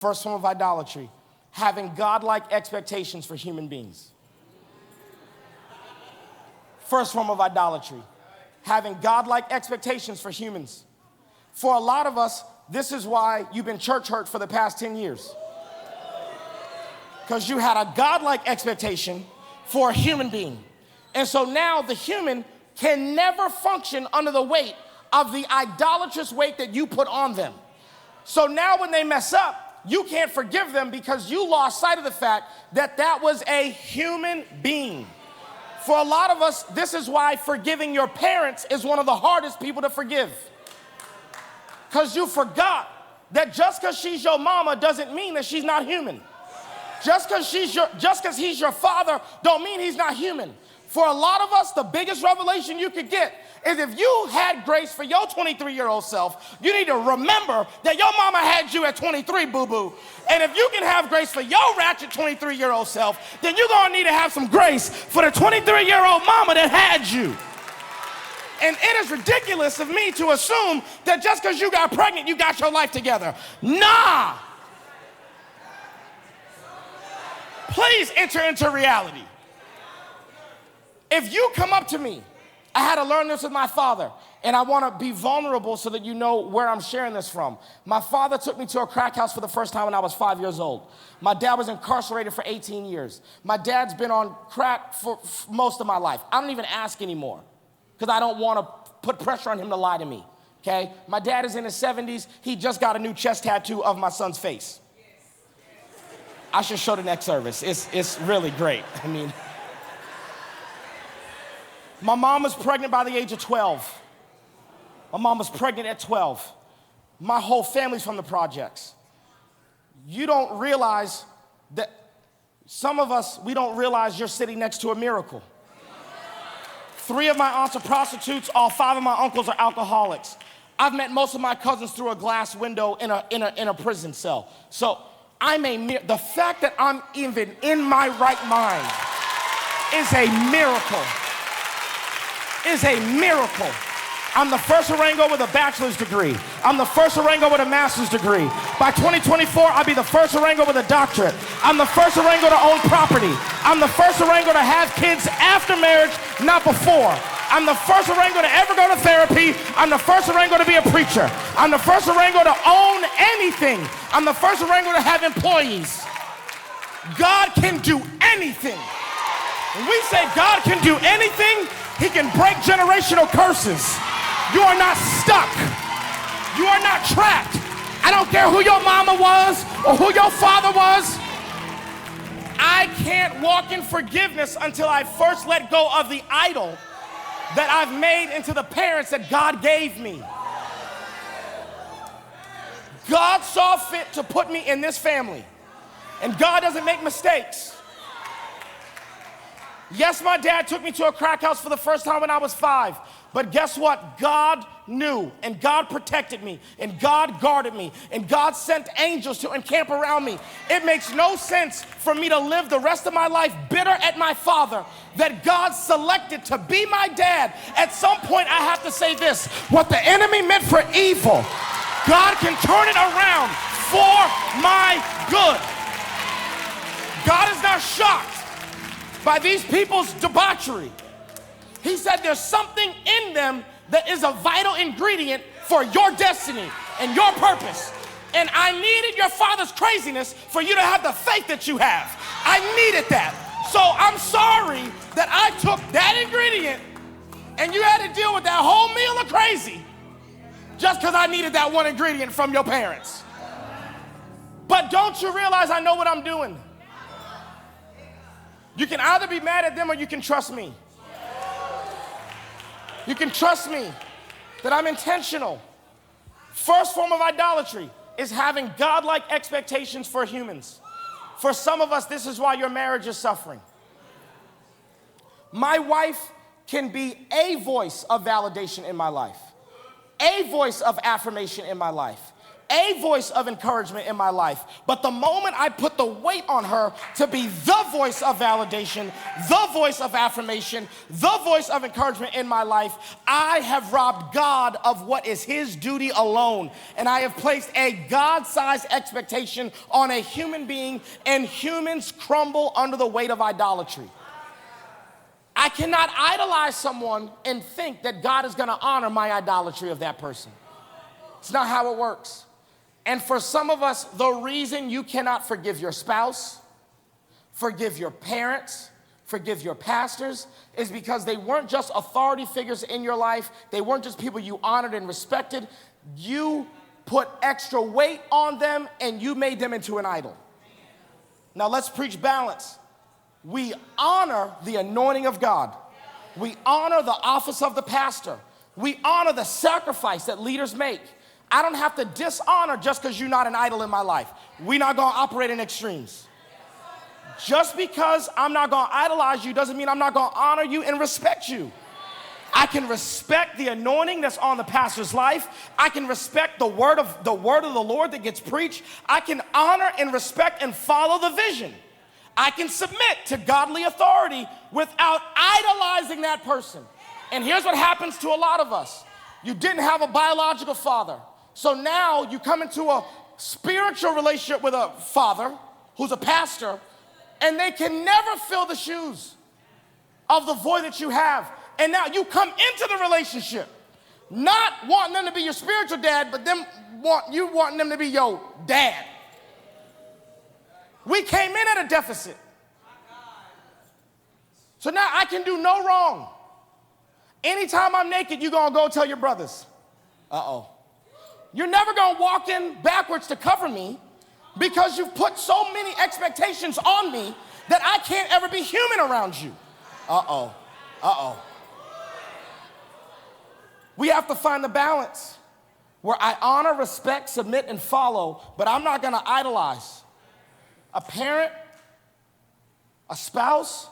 First form of idolatry, having godlike expectations for human beings. First form of idolatry, having godlike expectations for humans. For a lot of us, this is why you've been church hurt for the past 10 years. Because you had a godlike expectation for a human being. And so now the human can never function under the weight of the idolatrous weight that you put on them. So now when they mess up, you can't forgive them because you lost sight of the fact that that was a human being. For a lot of us, this is why forgiving your parents is one of the hardest people to forgive. Because you forgot that just because she's your mama doesn't mean that she's not human. Just because he's your father don't mean he's not human. For a lot of us, the biggest revelation you could get is if you had grace for your 23-year-old self, you need to remember that your mama had you at 23, boo-boo. And if you can have grace for your ratchet 23-year-old self, then you're gonna need to have some grace for the 23-year-old mama that had you. And it is ridiculous of me to assume that just because you got pregnant, you got your life together. Nah. Please enter into reality. If you come up to me, I had to learn this with my father, and I want to be vulnerable so that you know where I'm sharing this from. My father took me to a crack house for the first time when I was 5 years old. My dad was incarcerated for 18 years. My dad's been on crack for most of my life. I don't even ask anymore because I don't want to put pressure on him to lie to me, okay? My dad is in his 70s. He just got a new chest tattoo of my son's face. I should show the next service. It's really great. I mean, my mom was pregnant by the age of 12. My mom was pregnant at 12. My whole family's from the projects. You don't realize that some of us, we don't realize you're sitting next to a miracle. 3 of my aunts are prostitutes. All 5 of my uncles are alcoholics. I've met most of my cousins through a glass window in a prison cell. So the fact that I'm even in my right mind is a miracle. Is a miracle. I'm the first Orango with a bachelor's degree. I'm the first Orango with a master's degree. By 2024, I'll be the first Orango with a doctorate. I'm the first Orango to own property. I'm the first Orango to have kids after marriage, not before. I'm the first Orango to ever go to therapy. I'm the first Orango to be a preacher. I'm the first Orango to own anything. I'm the first Orango to have employees. God can do anything. When we say God can do anything, He can break generational curses. You are not stuck. You are not trapped. I don't care who your mama was or who your father was. I can't walk in forgiveness until I first let go of the idol that I've made into the parents that God gave me. God saw fit to put me in this family, and God doesn't make mistakes. Yes, my dad took me to a crack house for the first time when I was 5. But guess what? God knew, and God protected me, and God guarded me, and God sent angels to encamp around me. It makes no sense for me to live the rest of my life bitter at my father that God selected to be my dad. At some point, I have to say this: what the enemy meant for evil, God can turn it around for my good. God is not shocked by these people's debauchery. He said there's something in them that is a vital ingredient for your destiny and your purpose. And I needed your father's craziness for you to have the faith that you have. I needed that. So I'm sorry that I took that ingredient and you had to deal with that whole meal of crazy just because I needed that one ingredient from your parents. But don't you realize I know what I'm doing? You can either be mad at them or you can trust me. You can trust me that I'm intentional. First form of idolatry is having godlike expectations for humans. For some of us, this is why your marriage is suffering. My wife can be a voice of validation in my life, a voice of affirmation in my life, a voice of encouragement in my life. But the moment I put the weight on her to be the voice of validation, the voice of affirmation, the voice of encouragement in my life, I have robbed God of what is his duty alone. And I have placed a God-sized expectation on a human being, and humans crumble under the weight of idolatry. I cannot idolize someone and think that God is gonna honor my idolatry of that person. It's not how it works. And for some of us, the reason you cannot forgive your spouse, forgive your parents, forgive your pastors, is because they weren't just authority figures in your life. They weren't just people you honored and respected. You put extra weight on them and you made them into an idol. Now let's preach balance. We honor the anointing of God. We honor the office of the pastor. We honor the sacrifice that leaders make. I don't have to dishonor just because you're not an idol in my life. We're not gonna operate in extremes. Just because I'm not gonna idolize you doesn't mean I'm not gonna honor you and respect you. I can respect the anointing that's on the pastor's life. I can respect the word of the Lord that gets preached. I can honor and respect and follow the vision. I can submit to godly authority without idolizing that person. And here's what happens to a lot of us. You didn't have a biological father. So now you come into a spiritual relationship with a father who's a pastor, and they can never fill the shoes of the void that you have. And now you come into the relationship not wanting them to be your spiritual dad, but wanting them to be your dad. We came in at a deficit. So now I can do no wrong. Anytime I'm naked, you're gonna go tell your brothers. Uh-oh. You're never gonna walk in backwards to cover me because you've put so many expectations on me that I can't ever be human around you. Uh-oh. Uh-oh. We have to find the balance where I honor, respect, submit, and follow, but I'm not gonna idolize a parent, a spouse,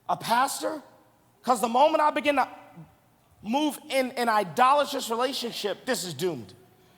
a pastor, because the moment I begin to move in an idolatrous relationship, this is doomed.